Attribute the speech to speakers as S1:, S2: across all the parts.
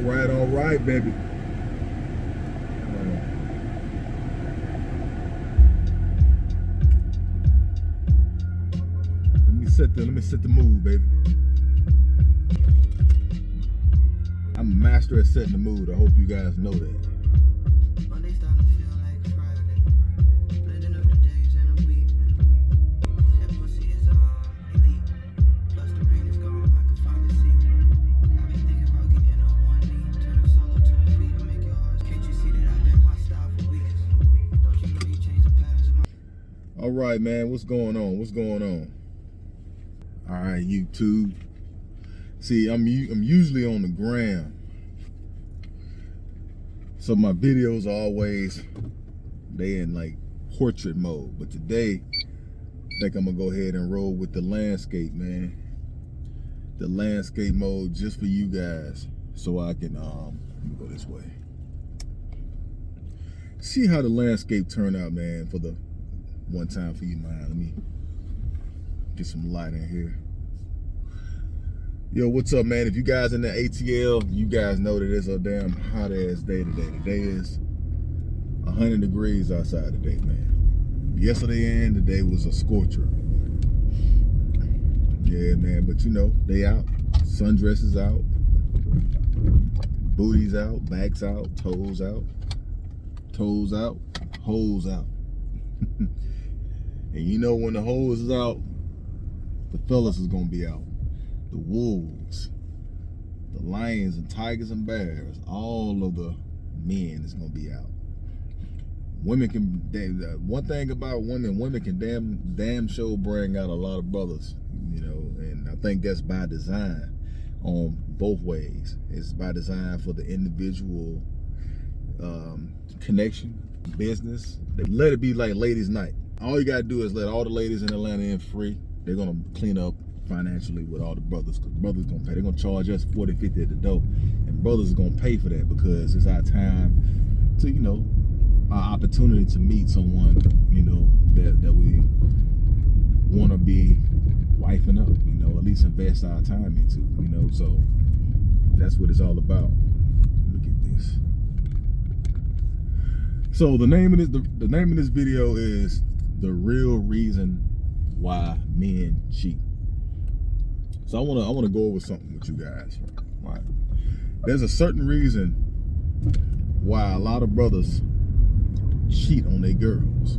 S1: All right, baby. Let me set the mood, baby. I'm a master at setting the mood. I hope you guys know that. All right, man. What's going on? What's going on? All right, YouTube. See, I'm usually on the gram, so my videos are always in like portrait mode. But today, I think I'm gonna go ahead and roll with the landscape, man. The landscape mode just for you guys, so I can let me go this way. See how the landscape turned out, man. For the one time for you, man. Let me get some light in here. Yo, what's up, man? If you guys in the ATL, you guys know that it's a damn hot ass day today. Today is 100 degrees outside today, man. Yesterday and today was a scorcher. Yeah, man, but you know, they out. Sundresses out. Booties out. Backs out. Toes out. Toes out. Hoes out. And you know when the hose is out, the fellas is gonna be out. The wolves, the lions and tigers and bears, all of the men is gonna be out. Women can, one thing about women can damn sure bring out a lot of brothers, you know, and I think that's by design on both ways. It's by design for the individual connection, business. Let it be like ladies' night. All you gotta do is let all the ladies in Atlanta in free. They're gonna clean up financially with all the brothers, because brothers gonna pay. They're gonna charge us 40, 50 at the door, and brothers are gonna pay for that because it's our time to, you know, our opportunity to meet someone, you know, that we want to be wifing up, you know, at least invest our time into, you know. So that's what it's all about. Look at this. So the name of this video is The Real Reason Why Men Cheat. So I wanna go over something with you guys. Right? There's a certain reason why a lot of brothers cheat on their girls,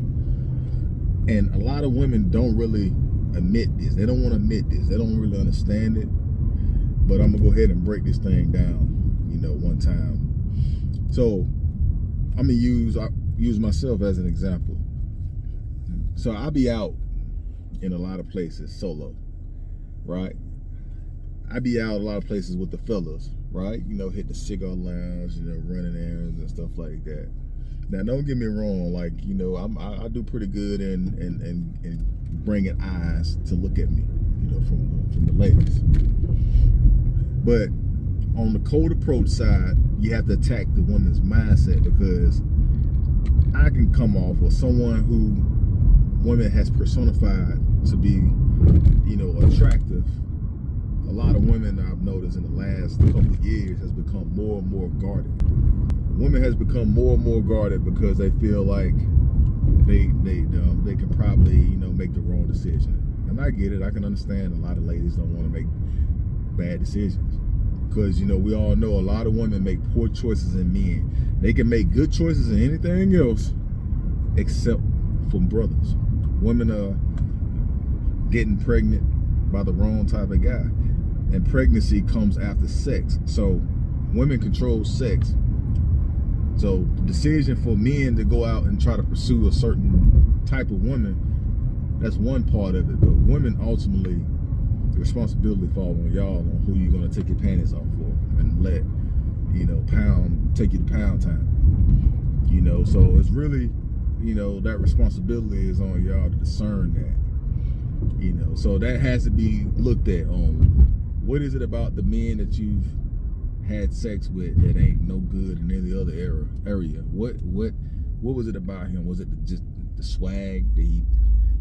S1: and a lot of women don't really admit this. They don't want to admit this. They don't really understand it. But I'm gonna go ahead and break this thing down, you know, one time. So I'm gonna use myself as an example. So I'll be out in a lot of places solo, right? I be out a lot of places with the fellas, right? You know, hit the cigar lounge, you know, running errands and stuff like that. Now, don't get me wrong, like, you know, I do pretty good in bringing eyes to look at me, you know, from the ladies. But on the cold approach side, you have to attack the woman's mindset, because I can come off with someone who women has personified to be, you know, attractive. A lot of women I've noticed in the last couple of years has become more and more guarded. Women has become more and more guarded because they feel like they can probably, you know, make the wrong decision. And I get it. I can understand a lot of ladies don't want to make bad decisions, because, you know, we all know a lot of women make poor choices in men. They can make good choices in anything else except for brothers. Women are getting pregnant by the wrong type of guy, and pregnancy comes after sex. So women control sex. So the decision for men to go out and try to pursue a certain type of woman, that's one part of it. But women, ultimately, the responsibility falls on y'all on who you're gonna take your panties off for, and let, you know, take you to pound time. You know, so it's really, you know, that responsibility is on y'all to discern that. You know, so that has to be looked at on what is it about the men that you've had sex with that ain't no good in any other area. What was it about him? Was it just the swag? Did he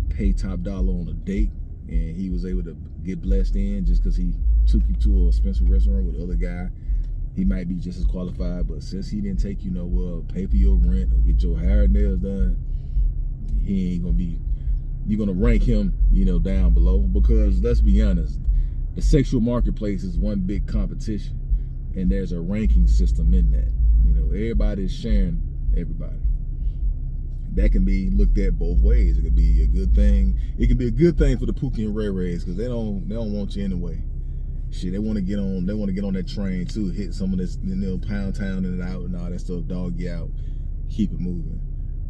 S1: pay top dollar on a date and he was able to get blessed in just because he took you to a expensive restaurant with the other guy He might be just as qualified, but since he didn't take you nowhere, pay for your rent, or get your hair and nails done, he ain't gonna be. You're gonna rank him, down below, because let's be honest, the sexual marketplace is one big competition, and there's a ranking system in that. Everybody is sharing everybody. That can be looked at both ways. It could be a good thing. It can be a good thing for the Pookie and Ray Rays, because they don't want you anyway. Shit, they want to get on that train too, hit some of this, pound town in and out and all that stuff, dog you out, keep it moving.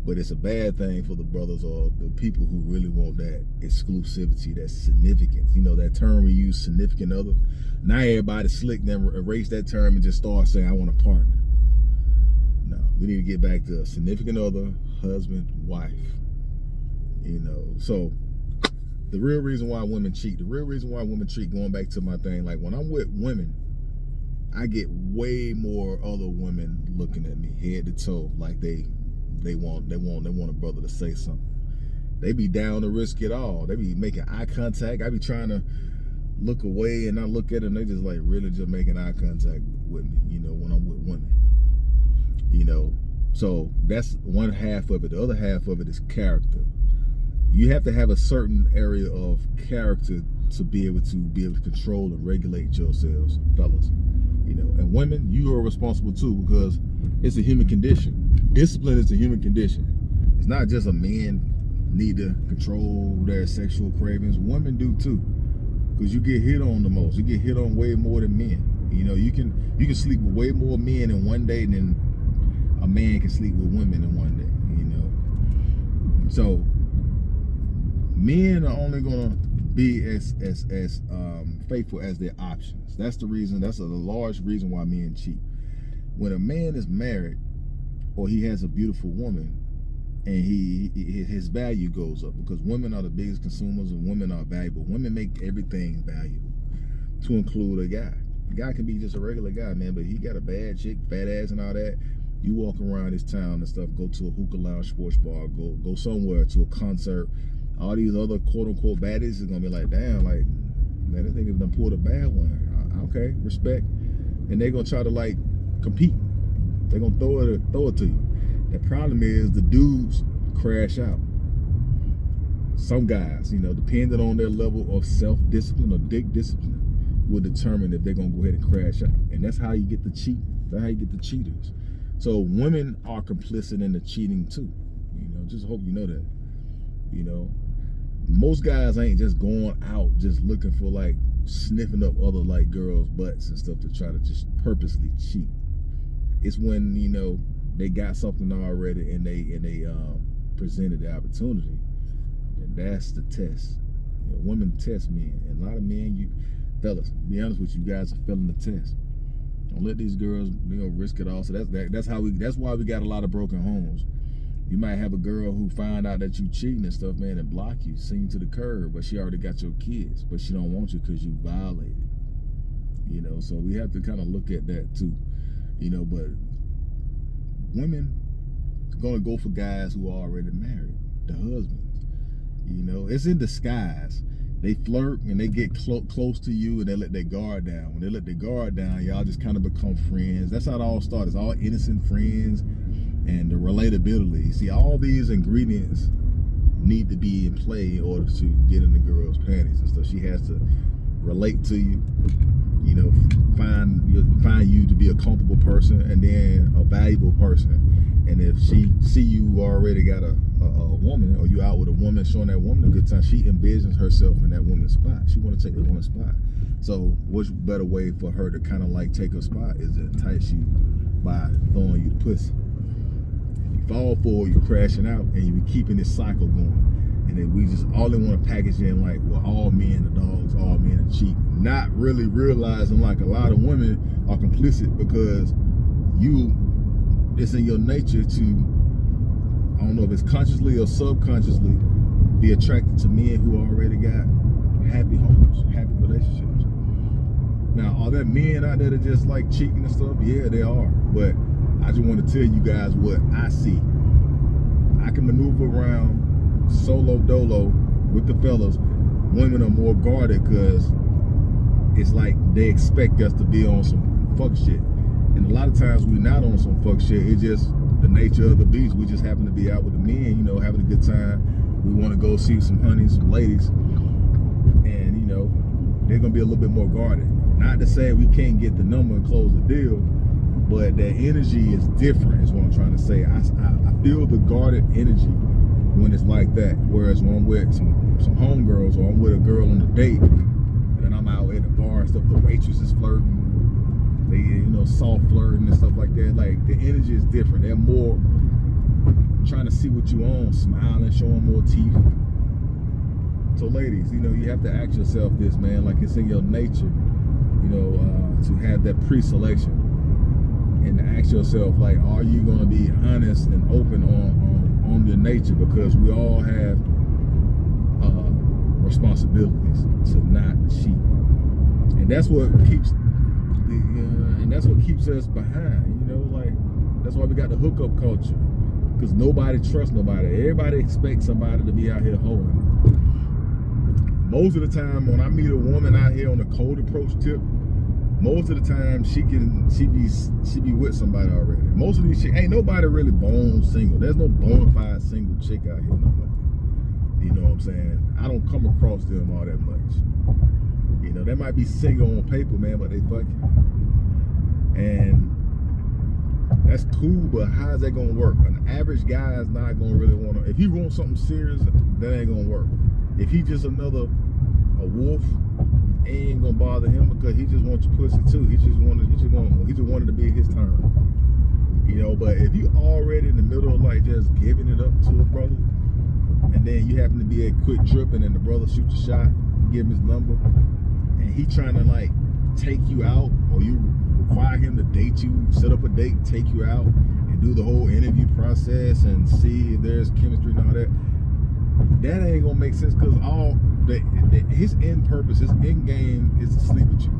S1: But it's a bad thing for the brothers or the people who really want that exclusivity, that significance. That term we use, significant other. Now everybody slick, then erase that term and just start saying, I want a partner. No, we need to get back to a significant other, husband, wife. So the real reason why women cheat, going back to my thing, like when I'm with women, I get way more other women looking at me head to toe, like they want a brother to say something. They be down to risk it all. They be making eye contact. I be trying to look away and not look at them. They just like really just making eye contact with me, when I'm with women. So that's one half of it. The other half of it is character. You have to have a certain area of character to be able to control and regulate yourselves, fellas. And women, you are responsible too, because it's a human condition. Discipline is a human condition. It's not just a man need to control their sexual cravings. Women do too, because you get hit on the most. You get hit on way more than men. You can sleep with way more men in one day than a man can sleep with women in one day. So men are only gonna be as faithful as their options. That's the reason. That's a large reason why men cheat. When a man is married, or he has a beautiful woman, and his value goes up, because women are the biggest consumers and women are valuable. Women make everything valuable, to include a guy. A guy can be just a regular guy, man, but he got a bad chick, fat ass and all that. You walk around this town and stuff, go to a hookah lounge, sports bar, go somewhere to a concert. All these other quote unquote baddies is gonna be like, damn, like, man, this nigga done pulled a bad one. Okay, respect. And they're gonna try to like compete. They're gonna throw it to you. The problem is the dudes crash out. Some guys, depending on their level of self-discipline or dick discipline, will determine if they're gonna go ahead and crash out. And that's how you get the cheat. That's how you get the cheaters. So women are complicit in the cheating too. Just hope you know that. Most guys ain't just going out just looking for like sniffing up other like girls' butts and stuff to try to just purposely cheat. It's when they got something already and they presented the opportunity, and that's the test. Women test men, and a lot of men, fellas, be honest with you, guys are failing the test. Don't let these girls risk it all. So that's why we got a lot of broken homes. You might have a girl who find out that you cheating and stuff, man, and block you, send you to the curb, but she already got your kids, but she don't want you because you violated. So we have to kind of look at that too. But women gonna go for guys who are already married, the husbands. It's in disguise. They flirt and they get close to you and they let their guard down. When they let their guard down, y'all just kind of become friends. That's how it all starts. It's all innocent friends. And the relatability. See, all these ingredients need to be in play in order to get in the girl's panties and stuff. She has to relate to you, find you to be a comfortable person, and then a valuable person. And if she see you already got a woman, or you out with a woman, showing that woman a good time, she envisions herself in that woman's spot. She want to take that woman's spot. So what's better way for her to kind of like take her spot is to entice you by throwing you the pussy. Fall for you crashing out, and you be keeping this cycle going. And then we just all they want to package in like, well, all men are dogs, all men are cheat, not really realizing like a lot of women are complicit because it's in your nature to, I don't know if it's consciously or subconsciously, be attracted to men who already got happy homes, happy relationships. Now, are there men out there that just like cheating and stuff? Yeah, they are, but I just want to tell you guys what I see. I can maneuver around solo dolo with the fellas. Women are more guarded because it's like they expect us to be on some fuck shit. And a lot of times we not on some fuck shit. It's just the nature of the beast. We just happen to be out with the men, you know, having a good time. We want to go see some honeys, some ladies, and you know, they're gonna be a little bit more guarded. Not to say we can't get the number and close the deal, but that energy is different, is what I'm trying to say. I feel the guarded energy when it's like that. Whereas when I'm with some homegirls, or I'm with a girl on a date, and I'm out at the bar and stuff, the waitress is flirting, they, you know, soft flirting and stuff like that. Like, the energy is different. They're more trying to see what you on, smiling, showing more teeth. So ladies, you know, you have to ask yourself this, man, like it's in your nature, you know, to have that pre-selection, and to ask yourself, like, are you going to be honest and open on your nature? Because we all have responsibilities to not cheat, and that's what keeps us behind. You know, like, that's why we got the hookup culture, because nobody trusts nobody. Everybody expects somebody to be out here hoeing. Most of the time, when I meet a woman out here on a cold approach tip, most of the time she be with somebody already. Most of these shit, ain't nobody really bone single. There's no bona fide single chick out here no more. You know what I'm saying? I don't come across them all that much. You know, they might be single on paper, man, but they fucking. And that's cool, but how's that gonna work? An average guy is not gonna really wanna, if he wants something serious, that ain't gonna work. If he just a wolf, it ain't gonna bother him, because he just wants your pussy too. He just wanted to be his turn. You know, but if you already in the middle of like just giving it up to a brother, and then you happen to be a quick trip, and then the brother shoots a shot, give him his number, and he trying to like take you out, or you require him to date you, set up a date, take you out, and do the whole interview process and see if there's chemistry and all that. That ain't gonna make sense, because his end purpose, his end game is to sleep with you.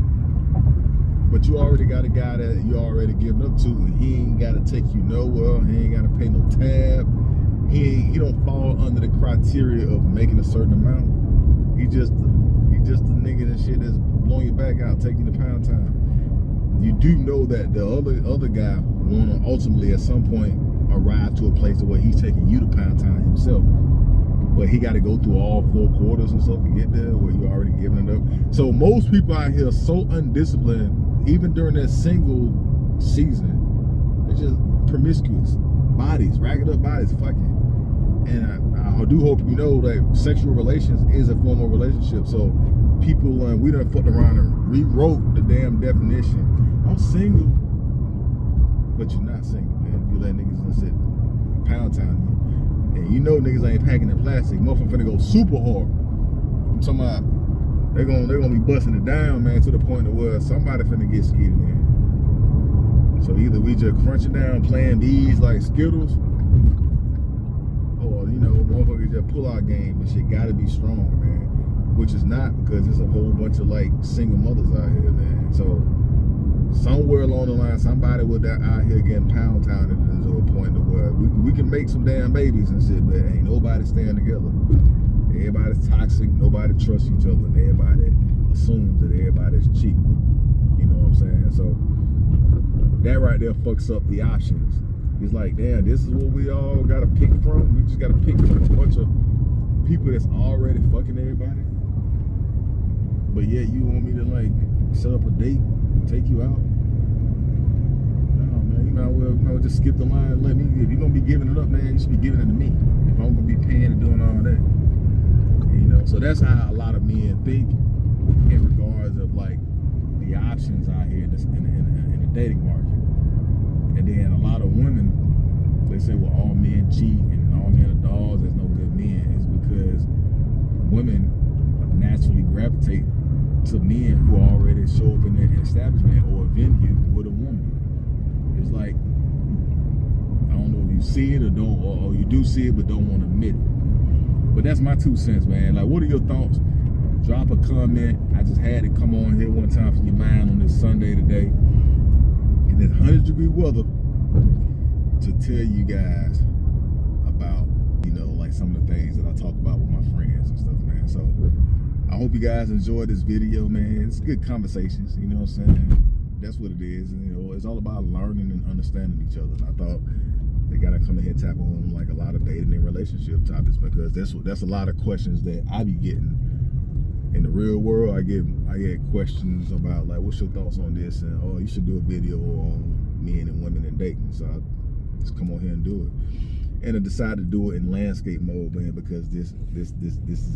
S1: But you already got a guy that you already given up to, and he ain't gotta take you nowhere. He ain't gotta pay no tab. He don't fall under the criteria of making a certain amount. He just the nigga and shit that's blowing your back out, taking the pound time. You do know that the other guy wanna ultimately at some point arrive to a place where he's taking you to pound time himself. But he got to go through all 4 quarters and stuff to get there, where you already giving it up. So most people out here are so undisciplined, even during their single season. They're just promiscuous bodies, ragged up bodies, fucking. And I do hope you know that sexual relations is a form of relationship. So people, we done fucked around and rewrote the damn definition. I'm single, but you're not single, man. If you let niggas just sit pound town you. And you know niggas ain't packing in plastic. Motherfucker finna go super hard. I'm talking about they're gonna be busting it down, man, to the point of where somebody finna get skeeted in. So either we just crunching down Plan B's like Skittles, or you know, motherfuckers just pull our game and shit gotta be strong, man. Which is not, because there's a whole bunch of like single mothers out here, man. So somewhere along the line, somebody with that out here getting pound town to a point to where we can make some damn babies and shit, but ain't nobody staying together. Everybody's toxic, nobody trusts each other, and everybody assumes that everybody's cheating. You know what I'm saying? So that right there fucks up the options. It's like, damn, this is what we all gotta pick from. We just gotta pick from a bunch of people that's already fucking everybody. But yet you want me to like set up a date, take you out? No, man, you might well just skip the line and let me. If you're gonna be giving it up, man, you should be giving it to me. If I'm gonna be paying and doing all that, you know. So that's how a lot of men think in regards of like the options out here in the dating market. And then a lot of women, they say, well, all men cheat and all men are dogs. There's no good men. It's because women naturally gravitate to men who already show up in an establishment or a venue with a woman. It's like, I don't know if you see it or don't, or you do see it but don't want to admit it. But that's my 2 cents, man. Like, what are your thoughts? Drop a comment. I just had to come on here one time for your mind on this Sunday today, in this 100-degree weather, to tell you guys about, you know, like some of the things that I talk about with my friends and stuff, man. So I hope you guys enjoyed this video, man. It's good conversations, you know what I'm saying? that's what it is. And, you know, it's all about learning and understanding each other. And I thought they gotta come in here and tap on like a lot of dating and relationship topics, because that's a lot of questions that I be getting in the real world. I get questions about like, what's your thoughts on this, and oh, you should do a video on men and women and dating. So I just come on here and do it. And I decided to do it in landscape mode, man, because this is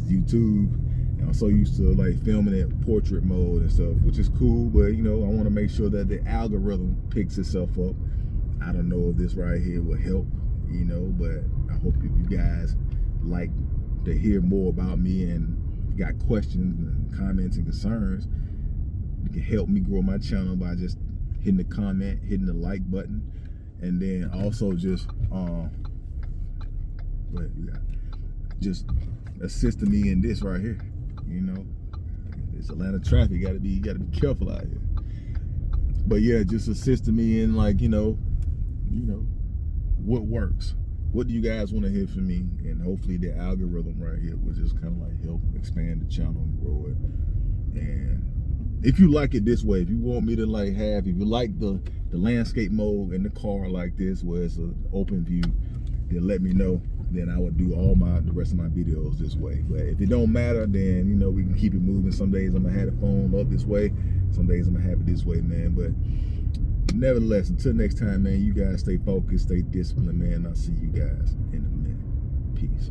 S1: YouTube, and I'm so used to like filming it portrait mode and stuff, which is cool. But you know, I want to make sure that the algorithm picks itself up. I don't know if this right here will help, you know, but I hope if you guys like to hear more about me and got questions and comments and concerns, you can help me grow my channel by just hitting the comment, hitting the like button, and then also just assisting me in this right here. You know, it's Atlanta traffic. You gotta be careful out here. But yeah, just assisting me in like, you know, what works. What do you guys want to hear from me? And hopefully the algorithm right here will just kind of like help expand the channel and grow it. And if you like it this way, if you want me to like if you like the landscape mode in the car like this, where it's an open view, then let me know. Then I would do the rest of my videos this way. But if it don't matter, then you know, we can keep it moving. Some days I'm gonna have the phone up this way, some days I'm gonna have it this way, man. But nevertheless, until next time, man, you guys stay focused, stay disciplined, man. I'll see you guys in a minute. Peace.